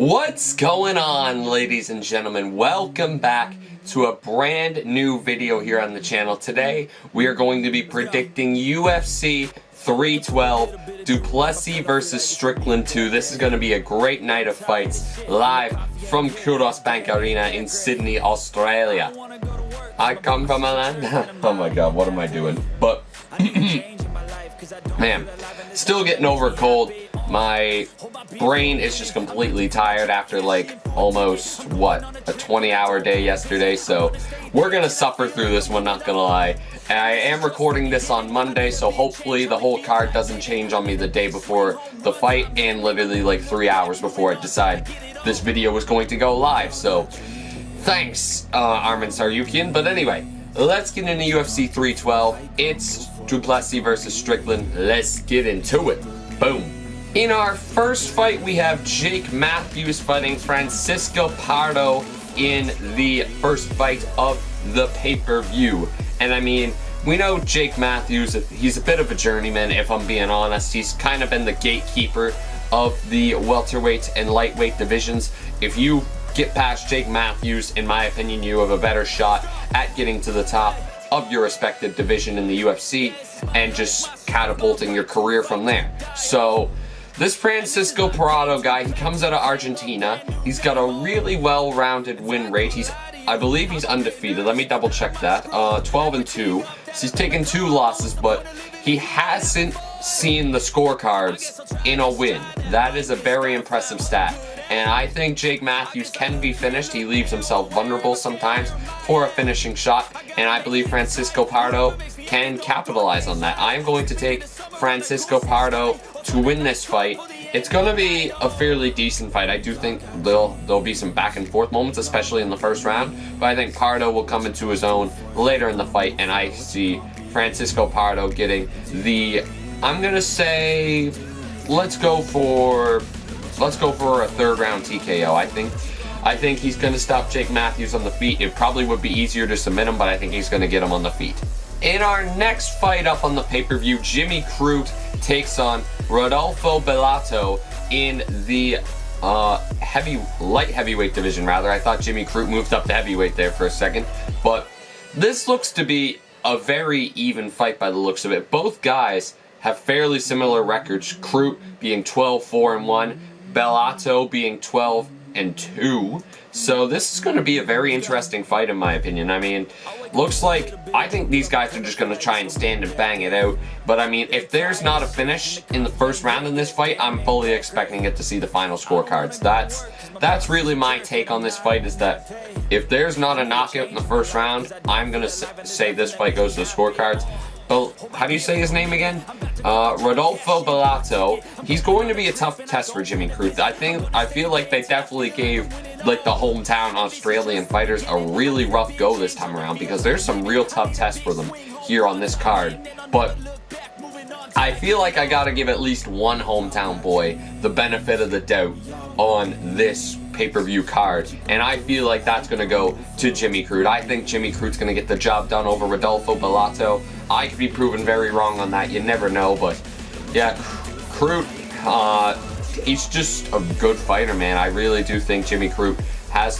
What's going on, ladies and gentlemen? Welcome back to a brand new video here on the channel. Today we are going to be predicting UFC 312 du Plessis versus Strickland 2. This is going to be a great night of fights live from Kudos Bank Arena in Sydney, Australia. I come from a land. Oh my god, what am I doing? But man, still getting over a cold. My brain is just completely tired after like almost, what, a 20-hour day yesterday, so we're gonna suffer through this one, not gonna lie. I am recording this on Monday, so hopefully the whole card doesn't change on me the day before the fight and literally like 3 hours before I decide this video was going to go live, so thanks, Armin Saryukian. But anyway, let's get into UFC 312. It's du Plessis versus Strickland. Let's get into it. Boom. In our first fight, we have Jake Matthews fighting Francisco Pardo in the first fight of the pay-per-view. And I mean, we know Jake Matthews, he's a bit of a journeyman, if I'm being honest. He's kind of been the gatekeeper of the welterweight and lightweight divisions. If you get past Jake Matthews, in my opinion, you have a better shot at getting to the top of your respective division in the UFC and just catapulting your career from there. So this Francisco Pardo guy, he comes out of Argentina. He's got a really well-rounded win rate. I believe he's undefeated. Let me double check that. 12-2. So he's taken 2 losses, but he hasn't seen the scorecards in a win. That is a very impressive stat. And I think Jake Matthews can be finished. He leaves himself vulnerable sometimes for a finishing shot. And I believe Francisco Pardo can capitalize on that. I'm going to take Francisco Pardo to win this fight. It's going to be a fairly decent fight. I do think there'll be some back and forth moments, especially in the first round. But I think Pardo will come into his own later in the fight. And I see Francisco Pardo getting the, I'm going to say, let's go for a third round TKO. I think he's going to stop Jake Matthews on the feet. It probably would be easier to submit him, but I think he's going to get him on the feet. In our next fight up on the pay-per-view, Jimmy Crute takes on Rodolfo Bellato in the light heavyweight division, rather. I thought Jimmy Crute moved up to heavyweight there for a second, but this looks to be a very even fight by the looks of it. Both guys have fairly similar records, Crute being 12-4-1, Bellato being 12-2. So this is going to be a very interesting fight in my opinion. I mean, looks like, I think these guys are just going to try and stand and bang it out. But I mean, if there's not a finish in the first round in this fight, I'm fully expecting it to see the final scorecards. That's really my take on this fight, is that if there's not a knockout in the first round, I'm going to say this fight goes to the scorecards. How do you say his name again? Rodolfo Bellato. He's going to be a tough test for Jimmy Crute. I feel like they definitely gave like the hometown Australian fighters a really rough go this time around, because there's some real tough tests for them here on this card. But I feel like I gotta give at least one hometown boy the benefit of the doubt on this pay-per-view card, and I feel like that's gonna go to Jimmy Crute. I think Jimmy Crute's gonna get the job done over Rodolfo Bellato. I could be proven very wrong on that, you never know, but yeah, Crute, he's just a good fighter, man. I really do think Jimmy Crute has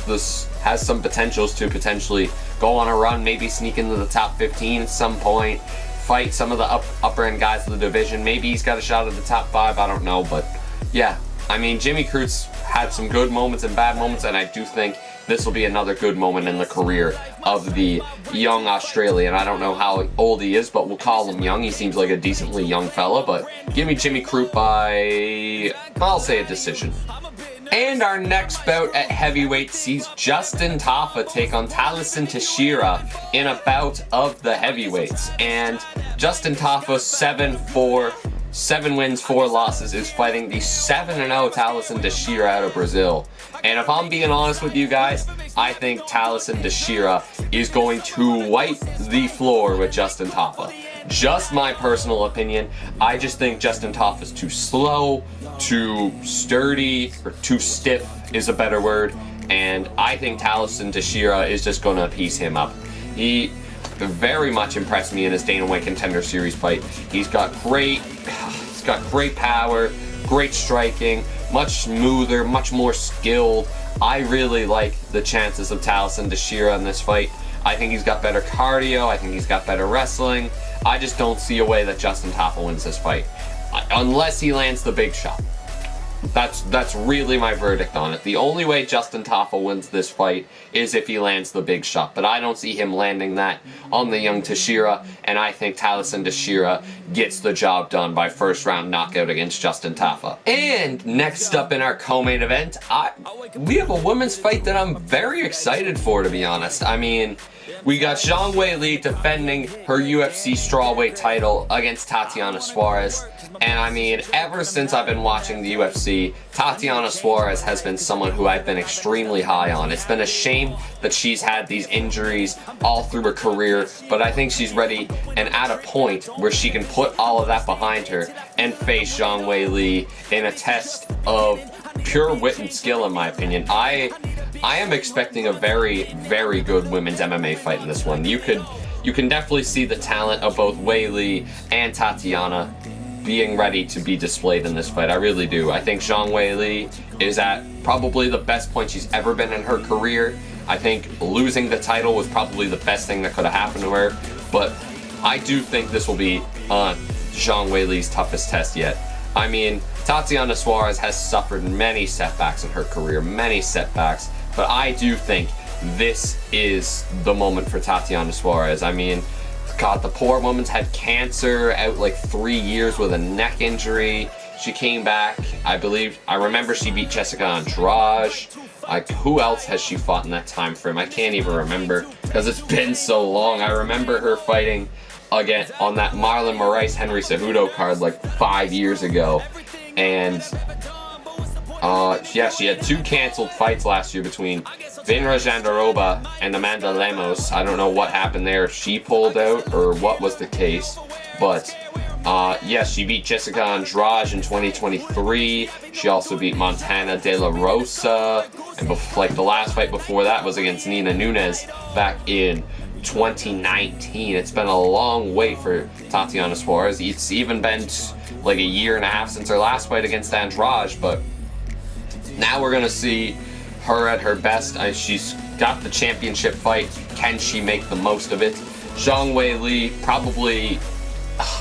some potentials to potentially go on a run, maybe sneak into the top 15 at some point, fight some of the upper end guys of the division. Maybe he's got a shot at the top 5, I don't know, but yeah, I mean, Jimmy Crute's had some good moments and bad moments, and I do think this will be another good moment in the career of the young Australian. I don't know how old he is, but we'll call him young. He seems like a decently young fella, but give me Jimmy Crute by, I'll say, a decision. And our next bout at heavyweight sees Justin Tafa take on Thaleson Teixeira in a bout of the heavyweights. And Justin Tafa, 7 wins, 4 losses, is fighting the 7-0 Thaleson Teixeira out of Brazil. And if I'm being honest with you guys, I think Thaleson Teixeira is going to wipe the floor with Justin Tafa. Just my personal opinion. I just think Justin Tafa is too slow, too sturdy, or too stiff is a better word. And I think Thaleson Teixeira is just going to piece him up. He very much impressed me in his Dana White Contender Series fight. He's got great power, great striking, much smoother, much more skilled. I really like the chances of Taliesin Dashira in this fight. I think he's got better cardio. I think he's got better wrestling. I just don't see a way that Justin Tafa wins this fight. Unless he lands the big shot. That's really my verdict on it. The only way Justin Tafa wins this fight is if he lands the big shot, but I don't see him landing that on the young Teixeira, and I think Taliesin Dashira gets the job done by first round knockout against Justin Tafa. And next up in our co-main event, we have a women's fight that I'm very excited for, to be honest. I mean, we got Zhang Weili defending her UFC strawweight title against Tatiana Suarez. And I mean, ever since I've been watching the UFC, Tatiana Suarez has been someone who I've been extremely high on. It's been a shame that she's had these injuries all through her career, but I think she's ready and at a point where she can put all of that behind her and face Zhang Weili in a test of pure wit and skill, in my opinion. I am expecting a very, very good women's MMA fight in this one. You can definitely see the talent of both Weili and Tatiana being ready to be displayed in this fight. I really do. I think Zhang Weili is at probably the best point she's ever been in her career. I think losing the title was probably the best thing that could have happened to her, but I do think this will be Zhang Weili's toughest test yet. I mean, Tatiana Suarez has suffered many setbacks in her career, many setbacks, but I do think this is the moment for Tatiana Suarez. I mean, God, the poor woman's had cancer, out like 3 years with a neck injury. She came back, I remember she beat Jessica Andrade. Like, who else has she fought in that time frame? I can't even remember, because it's been so long. I remember her fighting again on that Marlon Moraes Henry Cejudo card like 5 years ago. And yeah, she had 2 canceled fights last year between Vinra Jandaroba and Amanda Lemos. I don't know what happened there, if she pulled out or what was the case. But yeah, she beat Jessica Andrade in 2023. She also beat Montana De La Rosa. And like the last fight before that was against Nina Nunes back in 2019. It's been a long wait for Tatiana Suarez. It's even been like a year and a half since her last fight against Andrade, but now we're gonna see her at her best. She's got the championship fight. Can she make the most of it? Zhang Weili, probably,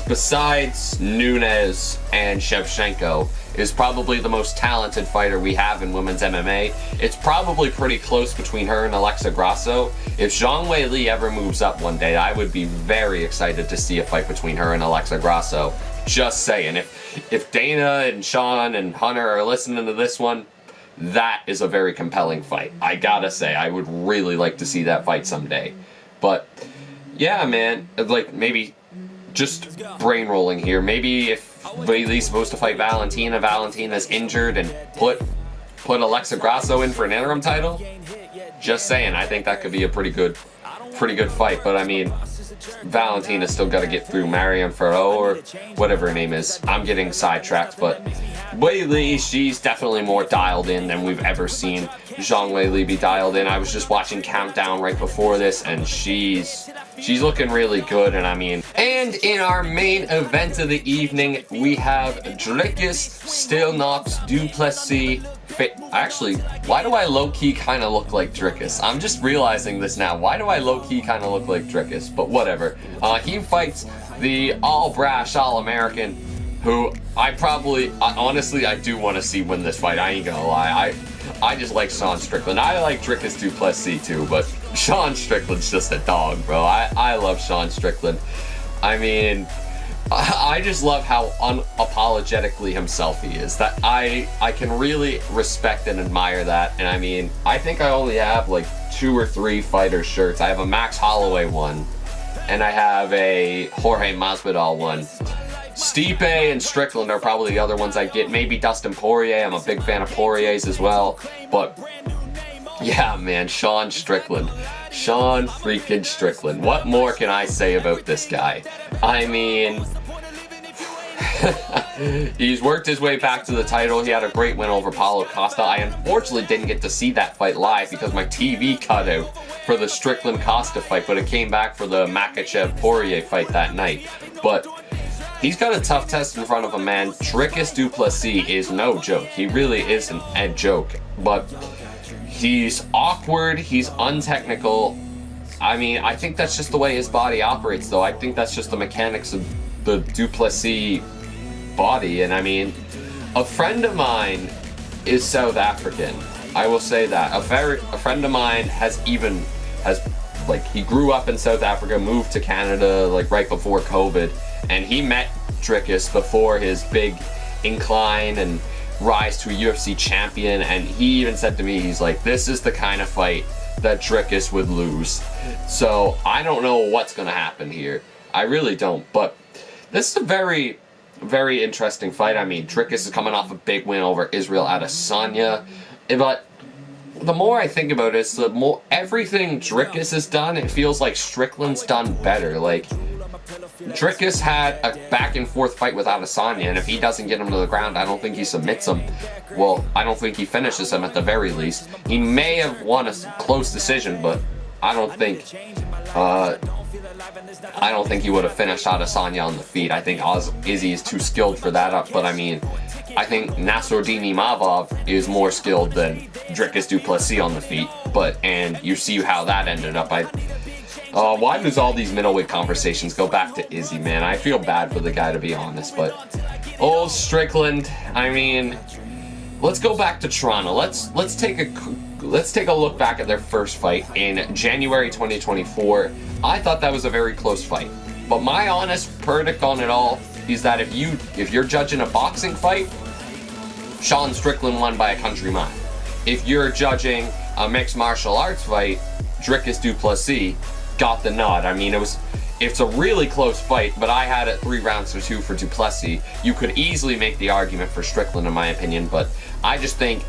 besides Nunes and Shevchenko, is probably the most talented fighter we have in women's MMA. It's probably pretty close between her and Alexa Grasso. If Zhang Weili ever moves up one day, I would be very excited to see a fight between her and Alexa Grasso. Just saying, if Dana and Sean and Hunter are listening to this one, that is a very compelling fight. I gotta say, I would really like to see that fight someday. But yeah, man, like maybe just brain rolling here. Maybe if Weili's supposed to fight Valentina, Valentina's injured, and put Alexa Grasso in for an interim title. Just saying, I think that could be a pretty good fight. But I mean, Valentina's still got to get through Mariam Ferro or whatever her name is. I'm getting sidetracked, but Weili, she's definitely more dialed in than we've ever seen Zhang Weili be dialed in. I was just watching Countdown right before this, and she's looking really good. And I mean, and in our main event of the evening, we have Dricus still knocks Du Plessis. Actually, why do I low-key kind of look like Dricus? I'm just realizing this now. Why do I low-key kind of look like Dricus? But whatever. He fights the all-brash, all-American, who honestly, I do want to see win this fight. I ain't gonna lie. I just like Sean Strickland. I like Dricus Du Plessis too, but Sean Strickland's just a dog, bro. I love Sean Strickland. I mean, I just love how unapologetically himself he is. That I can really respect and admire that. And I mean, I think I only have like 2 or 3 fighter shirts. I have a Max Holloway one, and I have a Jorge Masvidal one. Stipe and Strickland are probably the other ones I get. Maybe Dustin Poirier. I'm a big fan of Poirier's as well. But yeah, man, Sean Strickland. Sean freaking Strickland. What more can I say about this guy? I mean, he's worked his way back to the title. He had a great win over Paulo Costa. I unfortunately didn't get to see that fight live because my TV cut out for the Strickland-Costa fight, but it came back for the Makhachev-Poirier fight that night. But he's got a tough test in front of him, man. Dricus du Plessis is no joke. He really isn't a joke. But he's awkward, he's untechnical. I mean, I think that's just the way his body operates, though. I think that's just the mechanics of the du Plessis body. And I mean, a friend of mine is South African. I will say that. A friend of mine has like, he grew up in South Africa, moved to Canada, like, right before COVID, and he met Dricus before his big incline and rise to a UFC champion, and he even said to me, he's like, this is the kind of fight that Dricus would lose. So I don't know what's going to happen here. I really don't, but this is a very, very interesting fight. I mean, Dricus is coming off a big win over Israel Adesanya, but the more I think about it, the more everything Dricus has done, it feels like Strickland's done better. Like, Dricus had a back and forth fight with Adesanya, and if he doesn't get him to the ground, I don't think he submits him. Well, I don't think he finishes him at the very least. He may have won a close decision, but I don't think he would have finished Adesanya on the feet. I think Izzy is too skilled for that. But I mean, I think Nassourdine Imavov is more skilled than Dricus du Plessis on the feet. And you see how that ended up. Why does all these middleweight conversations go back to Izzy, man? I feel bad for the guy, to be honest. But old Strickland, I mean, let's go back to Toronto. Let's take a look back at their first fight in January 2024. I thought that was a very close fight. But my honest verdict on it all is that if you're judging a boxing fight, Sean Strickland won by a country mile. If you're judging a mixed martial arts fight, Dricus du Plessis got the nod. I mean, it's a really close fight, but I had it 3 rounds to 2 for du Plessis. You could easily make the argument for Strickland, in my opinion, but I just think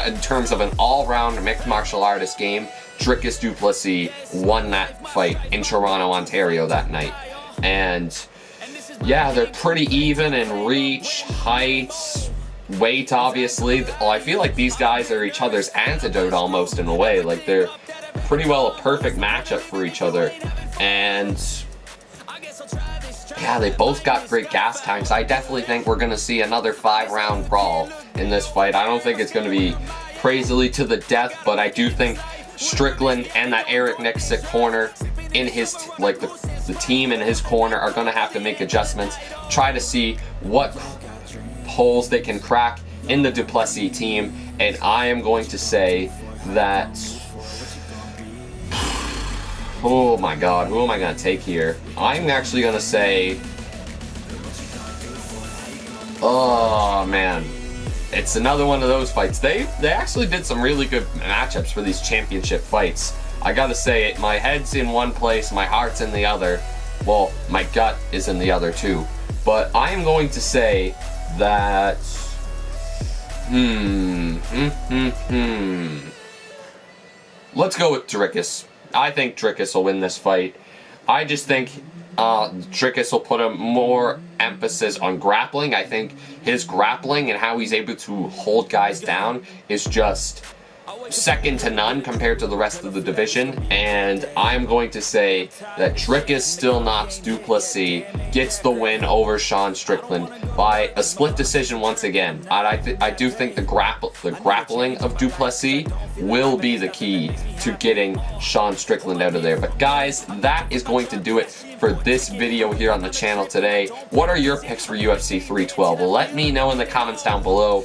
in terms of an all-round mixed martial artist game, Dricus du Plessis won that fight in Toronto, Ontario that night. And yeah, they're pretty even in reach, height, weight, obviously. Well, I feel like these guys are each other's antidote almost, in a way. Like, they're pretty well a perfect matchup for each other. And yeah, they both got great gas tanks. I definitely think we're going to see another 5-round brawl in this fight. I don't think it's going to be crazily to the death, but I do think Strickland and that Eric Nixick corner in his, like, the team in his corner are going to have to make adjustments, try to see what holes they can crack in the du Plessis team. And I am going to say that, oh my god, who am I going to take here? I'm actually going to say, oh man, it's another one of those fights. They actually did some really good matchups for these championship fights. I gotta say it, my head's in one place, my heart's in the other. Well, my gut is in the other too. But I am going to say that, let's go with Dricus. I think Dricus will win this fight. I just think Dricus will put a more emphasis on grappling. I think his grappling and how he's able to hold guys down is just second to none compared to the rest of the division. And I'm going to say that Dricus still knocks du Plessis, gets the win over Sean Strickland by a split decision once again. I do think the grappling of du Plessis will be the key to getting Sean Strickland out of there. But guys, that is going to do it for this video here on the channel today. What are your picks for UFC 312? Let me know in the comments down below.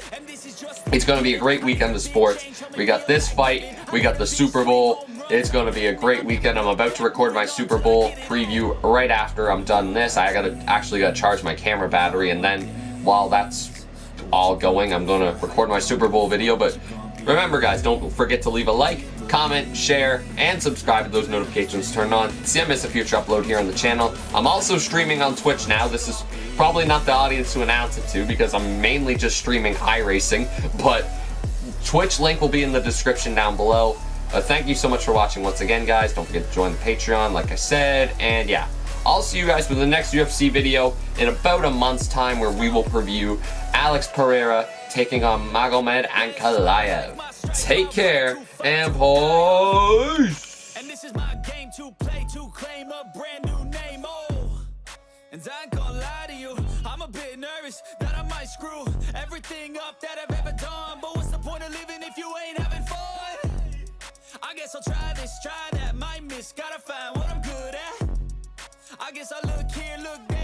It's going to be a great weekend of sports. We got this fight, we got the Super Bowl. It's going to be a great weekend. I'm about to record my Super Bowl preview right after I'm done this. I actually got to charge my camera battery, and then while that's all going, I'm going to record my Super Bowl video. But remember guys, don't forget to leave a like, comment, share, and subscribe with those notifications turned on. See, I miss a future upload here on the channel. I'm also streaming on Twitch now. This is probably not the audience to announce it to, because I'm mainly just streaming iRacing, but Twitch link will be in the description down below. Thank you so much for watching once again, guys. Don't forget to join the Patreon, like I said, and yeah, I'll see you guys with the next UFC video in about a month's time, where we will preview Alex Pereira taking on Magomed Ankalaev. Take care, and peace! And this is my game to play, to claim a brand new name, oh, and I ain't gonna lie to you. everything up that I've ever done. But what's the point of living if you ain't having fun? I guess I'll try this, try that, might miss, gotta find what I'm good at. I guess I look here, look there.